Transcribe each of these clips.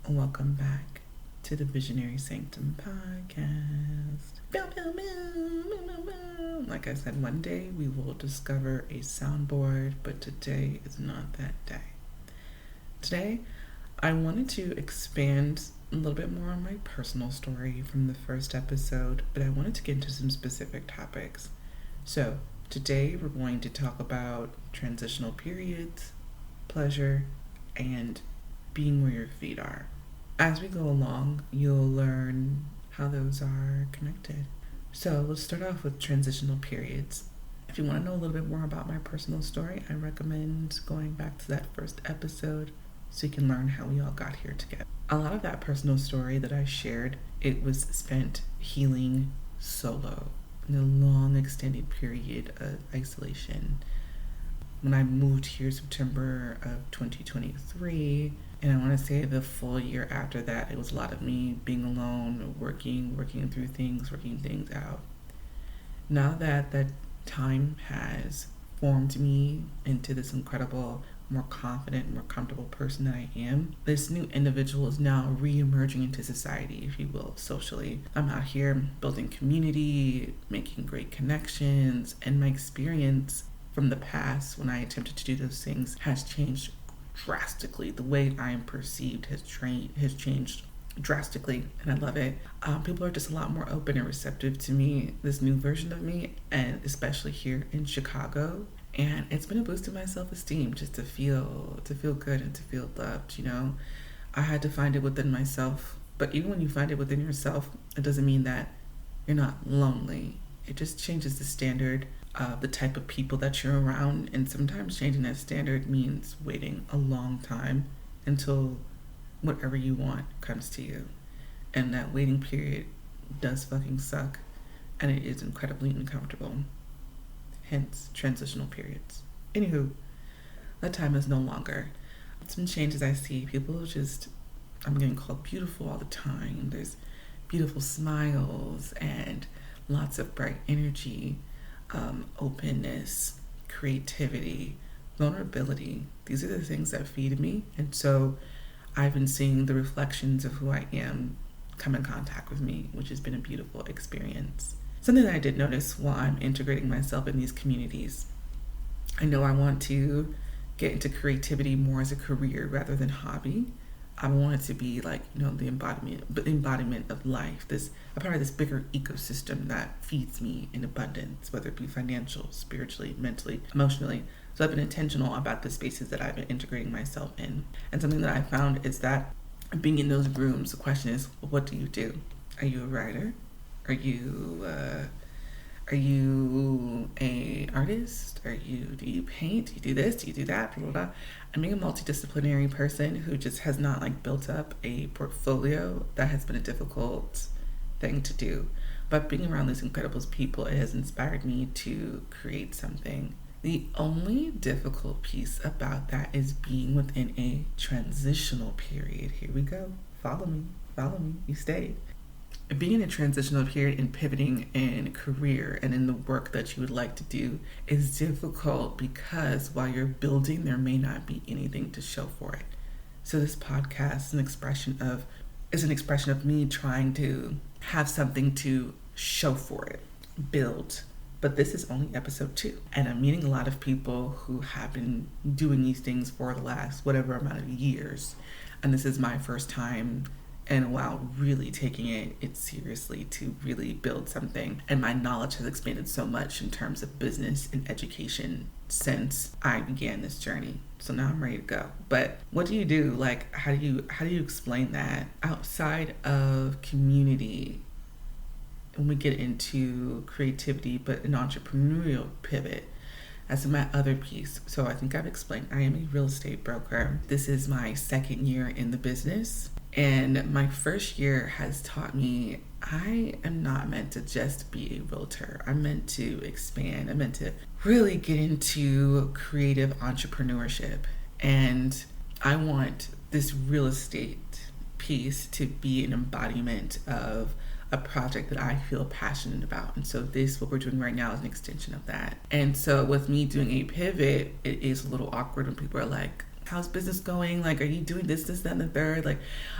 Welcome back to the Visionary Sanctum podcast. Like I said, one day we will discover a soundboard, but today is not that day. Today, I wanted to expand a little bit more on my personal story from the first episode, but I wanted to get into some specific topics. So, today we're going to talk about transitional periods, pleasure, and being where your feet are. As we go along, you'll learn how those are connected. So let's start off with transitional periods. If you want to know a little bit more about my personal story, I recommend going back to that first episode so you can learn how we all got here together. A lot of that personal story that I shared, it was spent healing solo in a long extended period of isolation. When I moved here September of 2023, and I want to say the full year after that, it was a lot of me being alone, working through things, working things out. Now that that time has formed me into this incredible, more confident, more comfortable person that I am, this new individual is now re-emerging into society, if you will, socially. I'm out here building community, making great connections, and my experience from the past when I attempted to do those things has changed drastically. The way I am perceived has changed drastically, and I love it. People are just a lot more open and receptive to me, this new version of me, and especially here in Chicago. And it's been a boost to my self-esteem just to feel good and to feel loved. You know, I had to find it within myself, but even when you find it within yourself, it doesn't mean that you're not lonely. It just changes the standard of the type of people that you're around, and sometimes changing that standard means waiting a long time until whatever you want comes to you. And that waiting period does fucking suck, and it is incredibly uncomfortable. Hence, transitional periods. Anywho, that time is no longer. Some changes I see, people just, I'm getting called beautiful all the time. There's beautiful smiles and lots of bright energy. Openness, creativity, vulnerability. These are the things that feed me. And so I've been seeing the reflections of who I am come in contact with me, which has been a beautiful experience. Something that I did notice while I'm integrating myself in these communities. I know I want to get into creativity more as a career rather than hobby. I want it to be like, you know, the embodiment of life, a part of this bigger ecosystem that feeds me in abundance, whether it be financial, spiritually, mentally, emotionally. So I've been intentional about the spaces that I've been integrating myself in. And something that I found is that being in those rooms, the question is, what do you do? Are you a writer? Are you a artist? Do you paint? Do you do this? Do you do that? Blah, blah, blah. I'm being a multidisciplinary person who just has not built up a portfolio. That has been a difficult thing to do. But being around these incredible people, it has inspired me to create something. The only difficult piece about that is being within a transitional period. Here we go. Follow me. You stayed. Being in a transitional period and pivoting in career and in the work that you would like to do is difficult because while you're building, there may not be anything to show for it. So this podcast is an expression of me trying to have something to show for it, build. But this is only episode 2. And I'm meeting a lot of people who have been doing these things for the last whatever amount of years. And this is my first time in a while really taking it seriously to really build something. And my knowledge has expanded so much in terms of business and education since I began this journey. So now I'm ready to go. But what do you do? Like, how do you explain that outside of community when we get into creativity, but an entrepreneurial pivot? As my other piece. So I think I've explained, I am a real estate broker. This is my second year in the business. And my first year has taught me I am not meant to just be a realtor. I'm meant to expand. I'm meant to really get into creative entrepreneurship. And I want this real estate piece to be an embodiment of a project that I feel passionate about. And so what we're doing right now is an extension of that. And so with me doing a pivot, it is a little awkward when people are like, how's business going? Like, are you doing this, that, and the third? Like,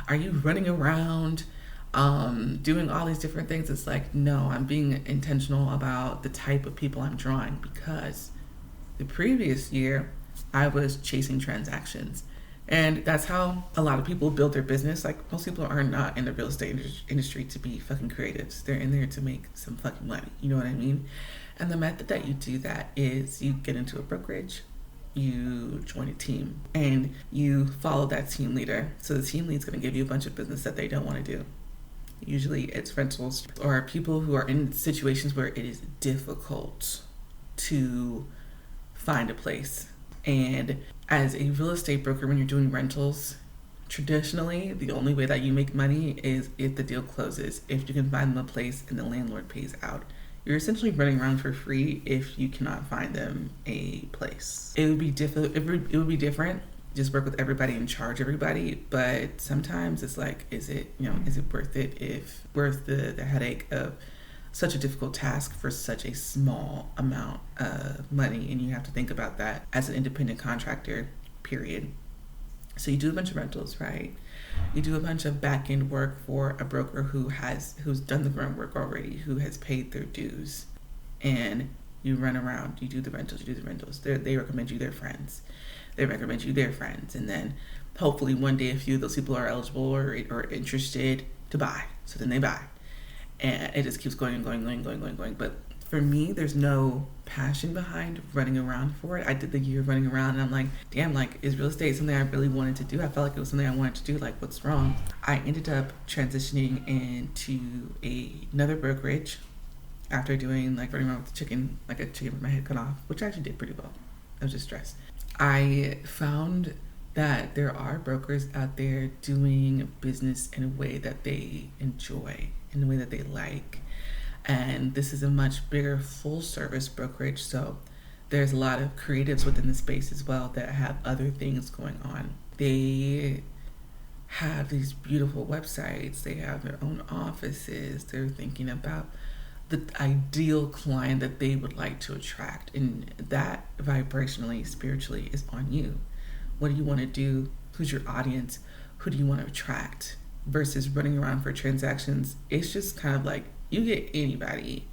are you running around doing all these different things? It's like, no, I'm being intentional about the type of people I'm drawing, because the previous year I was chasing transactions. And that's how a lot of people build their business. Like, most people are not in the real estate industry to be fucking creatives. They're in there to make some fucking money. You know what I mean? And the method that you do that is you get into a brokerage, you join a team, and you follow that team leader. So the team lead's going to give you a bunch of business that they don't want to do. Usually it's rentals or people who are in situations where it is difficult to find a place. And as a real estate broker, when you're doing rentals, traditionally, the only way that you make money is if the deal closes, if you can find them a place and the landlord pays out. You're essentially running around for free if you cannot find them a place. It would be different. It would be different. Just work with everybody and charge everybody. But sometimes it's like, is it worth it? If worth the headache of such a difficult task for such a small amount of money? And you have to think about that as an independent contractor, period. So you do a bunch of rentals, right? You do a bunch of back end work for a broker who's done the grunt work already, who has paid their dues, and you run around. You do the rentals. They recommend you their friends. They recommend you their friends, and then hopefully one day a few of those people are eligible or interested to buy. So then they buy, and it just keeps going and going. But for me, there's no passion behind running around for it. I did the year running around and I'm like, damn, like, is real estate something I really wanted to do? I felt like it was something I wanted to do. Like, what's wrong? I ended up transitioning into another brokerage after doing like running around with a chicken with my head cut off, which I actually did pretty well. I was just stressed. I found that there are brokers out there doing business in a way that they enjoy, in a way that they like. And this is a much bigger full service brokerage, so there's a lot of creatives within the space as well that have other things going on. They have these beautiful websites, they have their own offices, they're thinking about the ideal client that they would like to attract, and that vibrationally, spiritually is on you. What do you want to do? Who's your audience? Who do you want to attract? Versus running around for transactions, it's just kind of like, you get anybody.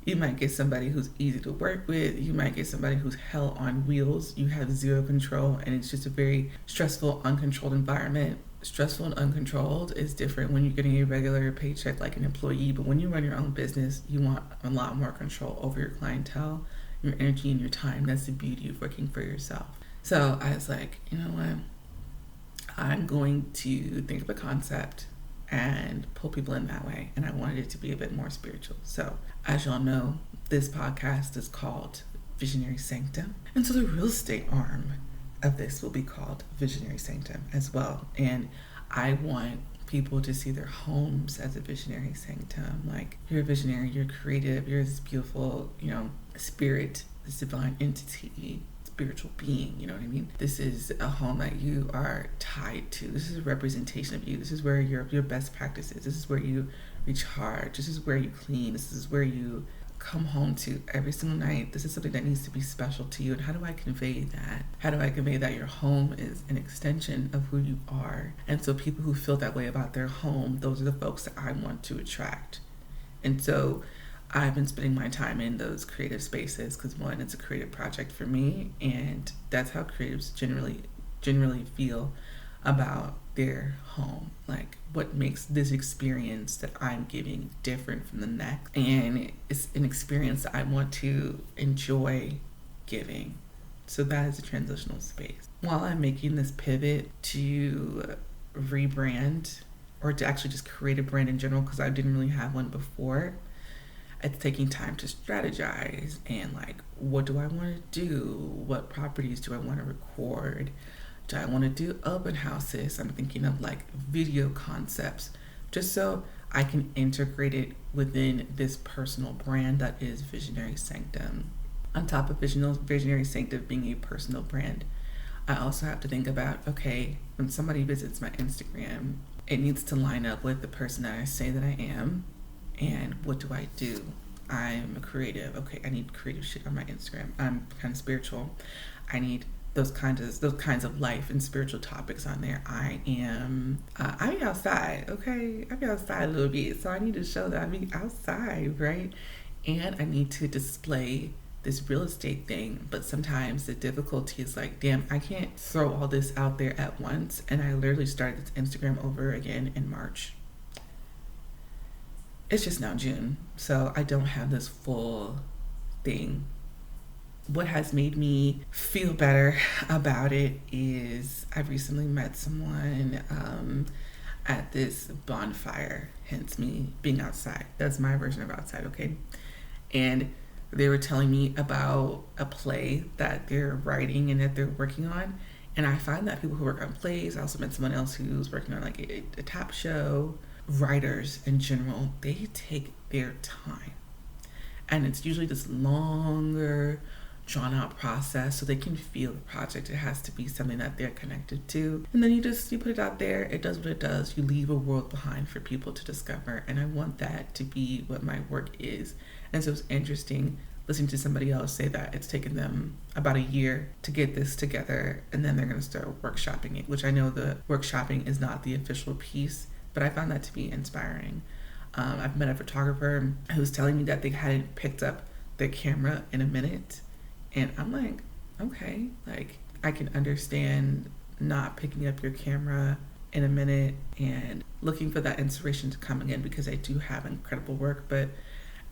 You might get somebody who's easy to work with. You might get somebody who's hell on wheels. You have zero control, and it's just a very stressful, uncontrolled environment. Stressful and uncontrolled is different when you're getting a regular paycheck like an employee, but when you run your own business, you want a lot more control over your clientele, your energy, and your time. That's the beauty of working for yourself. So I was like, you know what? I'm going to think of a concept and pull people in that way. And I wanted it to be a bit more spiritual. So as y'all know, this podcast is called Visionary Sanctum. And so the real estate arm of this will be called Visionary Sanctum as well. And I want people to see their homes as a visionary sanctum. Like, you're a visionary, you're creative, you're this beautiful, spirit, this divine entity, spiritual being, you know what I mean? This is a home that you are tied to. This is a representation of you. This is where your best practices. This is where you recharge. This is where you clean. This is where you come home to every single night. This is something that needs to be special to you. And how do I convey that? How do I convey that your home is an extension of who you are? And so people who feel that way about their home, those are the folks that I want to attract. And so I've been spending my time in those creative spaces because, one, it's a creative project for me, and that's how creatives generally feel about their home. Like, what makes this experience that I'm giving different from the next? And it's an experience that I want to enjoy giving. So that is a transitional space. While I'm making this pivot to rebrand, or to actually just create a brand in general, because I didn't really have one before, it's taking time to strategize and like, what do I want to do? What properties do I want to record? Do I want to do open houses? I'm thinking of like video concepts, just so I can integrate it within this personal brand that is Visionary Sanctum. On top of Visionary Sanctum being a personal brand, I also have to think about, okay, when somebody visits my Instagram, it needs to line up with the person that I say that I am. And what do I do? I'm a creative. Okay, I need creative shit on my Instagram. I'm kind of spiritual. I need those kinds of life and spiritual topics on there. I be outside, okay? I be outside a little bit, so I need to show that I be outside, right? And I need to display this real estate thing. But sometimes the difficulty is like, damn, I can't throw all this out there at once. And I literally started this Instagram over again in March. It's just now June, so I don't have this full thing. What has made me feel better about it is I recently met someone at this bonfire, hence me being outside. That's my version of outside, okay? And they were telling me about a play that they're writing and that they're working on. And I find that people who work on plays, I also met someone else who's working on like a top show. Writers in general, they take their time. And it's usually this longer, drawn out process so they can feel the project. It has to be something that they're connected to. And then you put it out there, it does what it does. You leave a world behind for people to discover. And I want that to be what my work is. And so it's interesting listening to somebody else say that it's taken them about a year to get this together, and then they're going to start workshopping it, which I know the workshopping is not the official piece, but I found that to be inspiring. I've met a photographer who's telling me that they hadn't picked up their camera in a minute. And I'm like, okay, like I can understand not picking up your camera in a minute and looking for that inspiration to come again, because I do have incredible work. But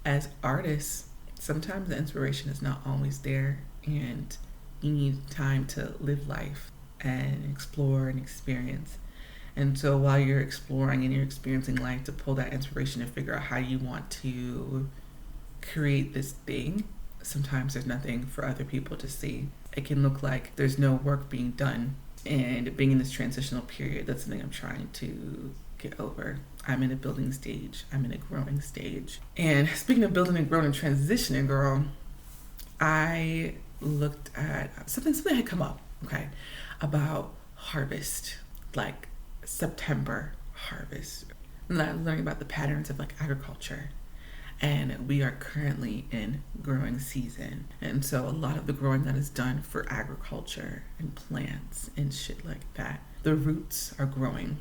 as artists, sometimes the inspiration is not always there, and you need time to live life and explore and experience. And so while you're exploring and you're experiencing life, to pull that inspiration and figure out how you want to create this thing, sometimes there's nothing for other people to see. It can look like there's no work being done. And being in this transitional period, that's something I'm trying to get over. I'm in a building stage. I'm in a growing stage. And speaking of building and growing and transitioning, girl, I looked at something had come up, okay, about harvest, like September harvest. And I'm learning about the patterns of like agriculture. And we are currently in growing season. And so a lot of the growing that is done for agriculture and plants and shit like that, the roots are growing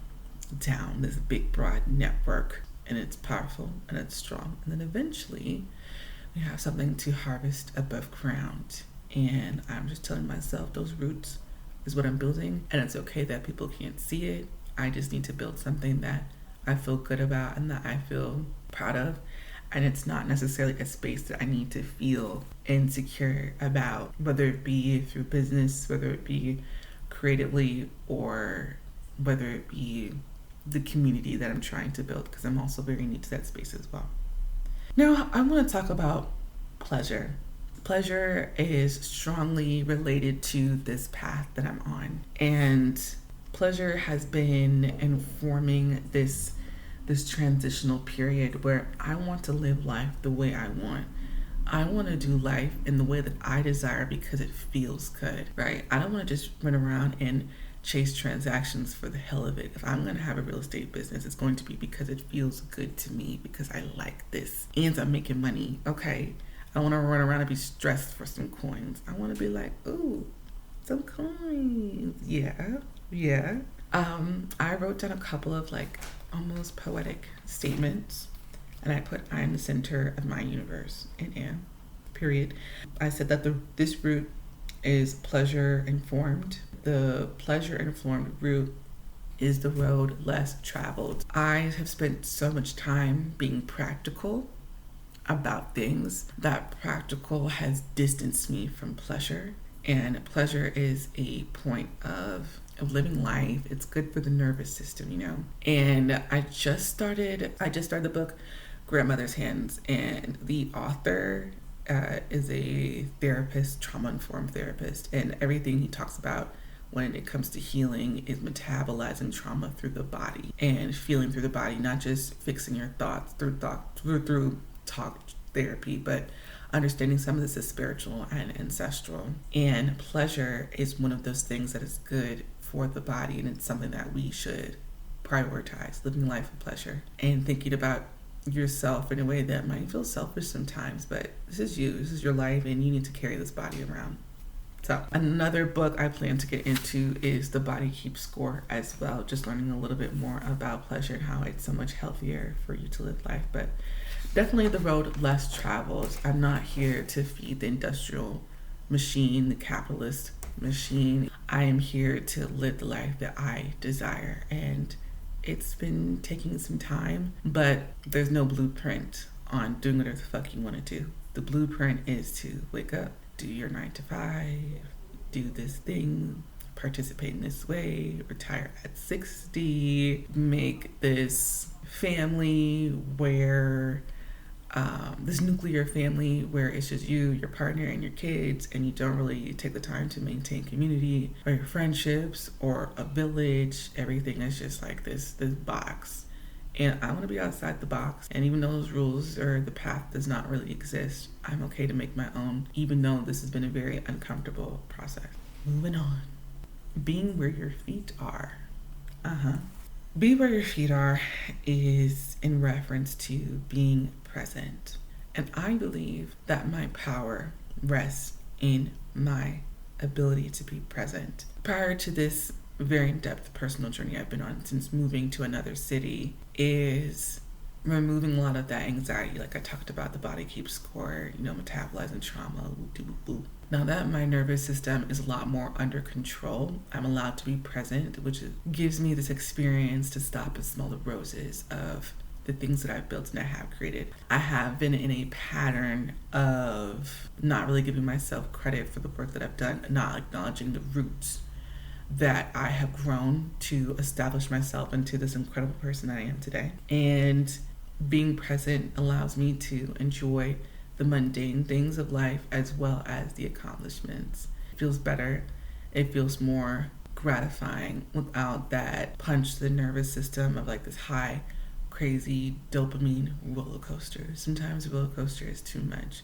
down this big broad network, and it's powerful and it's strong. And then eventually we have something to harvest above ground. And I'm just telling myself those roots is what I'm building, and it's okay that people can't see it. I just need to build something that I feel good about and that I feel proud of. And it's not necessarily a space that I need to feel insecure about, whether it be through business, whether it be creatively, or whether it be the community that I'm trying to build, because I'm also very new to that space as well. Now, I want to talk about pleasure. Pleasure is strongly related to this path that I'm on. And pleasure has been informing this transitional period where I want to live life the way I want. I want to do life in the way that I desire because it feels good, right? I don't want to just run around and chase transactions for the hell of it. If I'm going to have a real estate business, it's going to be because it feels good to me, because I like this and I'm making money, okay? I don't want to run around and be stressed for some coins. I want to be like, ooh, some coins. Yeah. I wrote down a couple of like almost poetic statements, and I put, I am the center of my universe, and am, period. I said that this route is pleasure informed. The pleasure informed route is the road less traveled. I have spent so much time being practical about things that practical has distanced me from pleasure. And pleasure is a point of living life. It's good for the nervous system, you know. And I just started the book Grandmother's Hands, and the author is a therapist, trauma-informed therapist, and everything he talks about when it comes to healing is metabolizing trauma through the body and feeling through the body, not just fixing your thoughts through talk therapy, but understanding some of this is spiritual and ancestral. And pleasure is one of those things that is good for the body, and it's something that we should prioritize, living life with pleasure and thinking about yourself in a way that might feel selfish sometimes, but this is you, this is your life, and you need to carry this body around. So another book I plan to get into is The Body Keeps Score as well, just learning a little bit more about pleasure and how it's so much healthier for you to live life. But definitely the road less traveled. I'm not here to feed the industrial machine, the capitalist machine. I am here to live the life that I desire. And it's been taking some time, but there's no blueprint on doing whatever the fuck you want to do. The blueprint is to wake up, do your 9 to 5, do this thing, participate in this way, retire at 60, make this family where this nuclear family where it's just you, your partner, and your kids, and you don't really take the time to maintain community or your friendships or a village. Everything is just like this box. And I want to be outside the box. And even though those rules or the path does not really exist, I'm okay to make my own, even though this has been a very uncomfortable process. Moving on. Being where your feet are. Be where your feet are is in reference to being present. And I believe that my power rests in my ability to be present. Prior to this very in-depth personal journey I've been on since moving to another city is removing a lot of that anxiety. Like I talked about, the body keeps score, metabolizing trauma. Now that my nervous system is a lot more under control, I'm allowed to be present, which gives me this experience to stop and smell the roses of the things that I've built and I have created. I have been in a pattern of not really giving myself credit for the work that I've done, not acknowledging the roots that I have grown to establish myself into this incredible person I am today. And being present allows me to enjoy the mundane things of life as well as the accomplishments. It feels better. It feels more gratifying without that punch to the nervous system of like this high, crazy dopamine roller coaster. Sometimes a roller coaster is too much.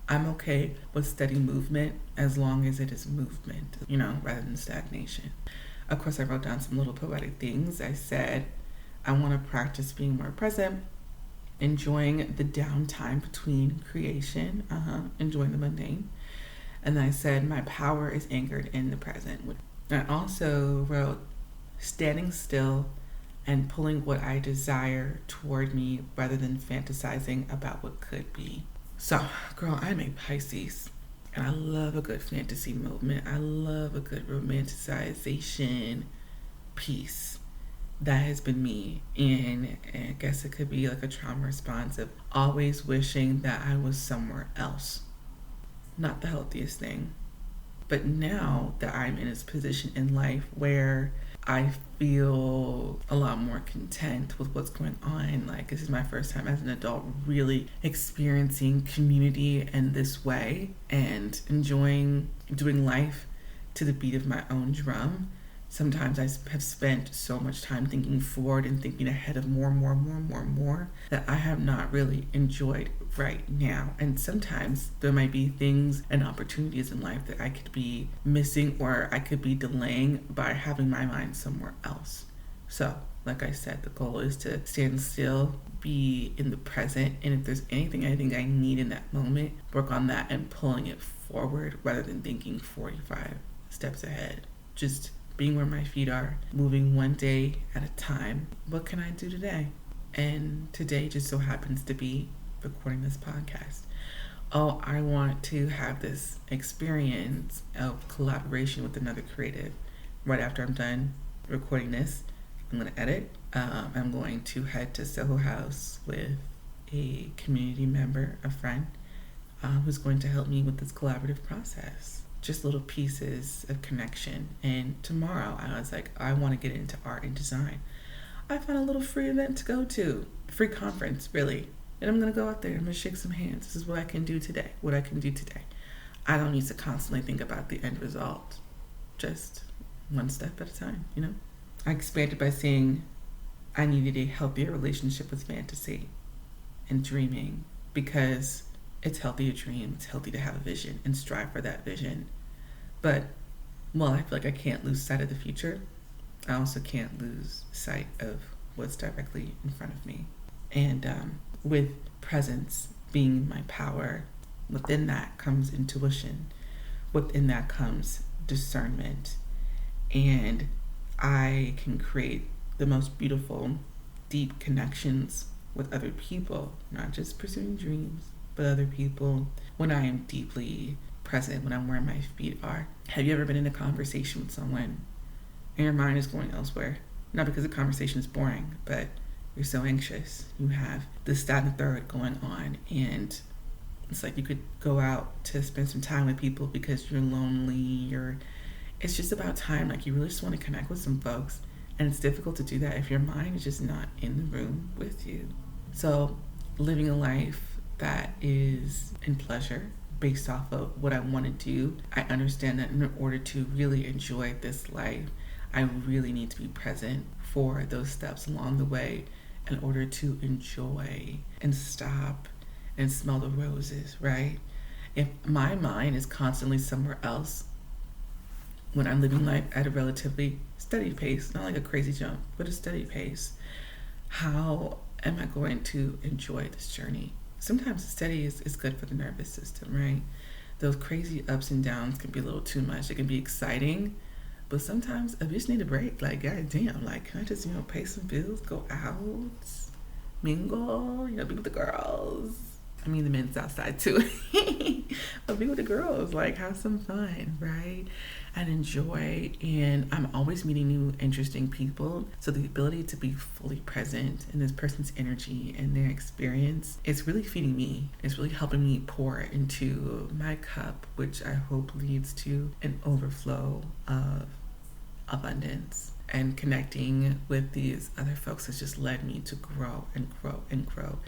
I'm okay with steady movement as long as it is movement, rather than stagnation. Of course, I wrote down some little poetic things. I said, I want to practice being more present, enjoying the downtime between creation, enjoying the mundane. And then I said, my power is anchored in the present. I also wrote, standing still and pulling what I desire toward me rather than fantasizing about what could be. So, girl, I'm a Pisces, and I love a good fantasy moment. I love a good romanticization piece. That has been me, and I guess it could be like a trauma response of always wishing that I was somewhere else. Not the healthiest thing. But now that I'm in this position in life where I feel a lot more content with what's going on. Like, this is my first time as an adult really experiencing community in this way and enjoying doing life to the beat of my own drum. Sometimes I have spent so much time thinking forward and thinking ahead of more that I have not really enjoyed right now. And sometimes there might be things and opportunities in life that I could be missing or I could be delaying by having my mind somewhere else. So, like I said, the goal is to stand still, be in the present, and if there's anything I think I need in that moment, work on that and pulling it forward rather than thinking 45 steps ahead. Just being where my feet are, moving one day at a time. What can I do today? And today just so happens to be recording this podcast. Oh, I want to have this experience of collaboration with another creative. Right after I'm done recording this, I'm going to edit. I'm going to head to Soho House with a community member, a friend, who's going to help me with this collaborative process. Just little pieces of connection. And tomorrow I was like, I want to get into art and design. I found a little free event to go to, free conference really. And I'm going to go out there, I'm going to shake some hands. This is what I can do today, I don't need to constantly think about the end result. Just one step at a time, I expanded by saying I needed a healthier relationship with fantasy and dreaming because it's healthy to dream, it's healthy to have a vision and strive for that vision. But while I feel like I can't lose sight of the future, I also can't lose sight of what's directly in front of me. And with presence being my power, within that comes intuition, within that comes discernment. And I can create the most beautiful, deep connections with other people, not just pursuing dreams, but other people when I am deeply present, when I'm where my feet are. Have you ever been in a conversation with someone and your mind is going elsewhere? Not because the conversation is boring, but you're so anxious. You have this, that, and the third going on, and it's like you could go out to spend some time with people because you're lonely, it's just about time. Like, you really just want to connect with some folks, and it's difficult to do that if your mind is just not in the room with you. So living a life that is in pleasure based off of what I want to do, I understand that in order to really enjoy this life, I really need to be present for those steps along the way in order to enjoy and stop and smell the roses, right? If my mind is constantly somewhere else when I'm living life at a relatively steady pace, not like a crazy jump, but a steady pace, how am I going to enjoy this journey? Sometimes steady is good for the nervous system, right? Those crazy ups and downs can be a little too much. It can be exciting, but sometimes I just need a break. Like, god damn, like, can I just, pay some bills, go out, mingle, be with the girls? I mean, the men's outside too. But be with the girls, like, have some fun, right? And enjoy. And I'm always meeting new, interesting people. So the ability to be fully present in this person's energy and their experience, it's really feeding me. It's really helping me pour into my cup, which I hope leads to an overflow of abundance. And connecting with these other folks has just led me to grow and grow and grow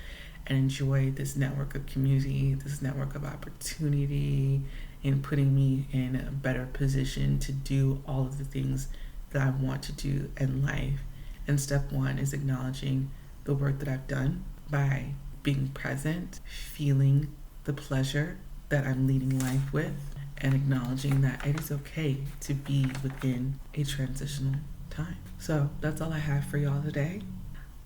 and enjoy this network of community, this network of opportunity, and putting me in a better position to do all of the things that I want to do in life. And step one is acknowledging the work that I've done by being present, feeling the pleasure that I'm leading life with, and acknowledging that it is okay to be within a transitional time. So that's all I have for y'all today.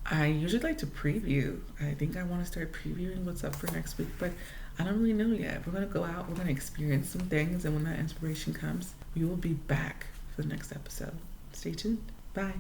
I usually like to preview. I think I want to start previewing what's up for next week, but I don't really know yet. We're going to go out, we're going to experience some things, and when that inspiration comes, we will be back for the next episode. Stay tuned. Bye.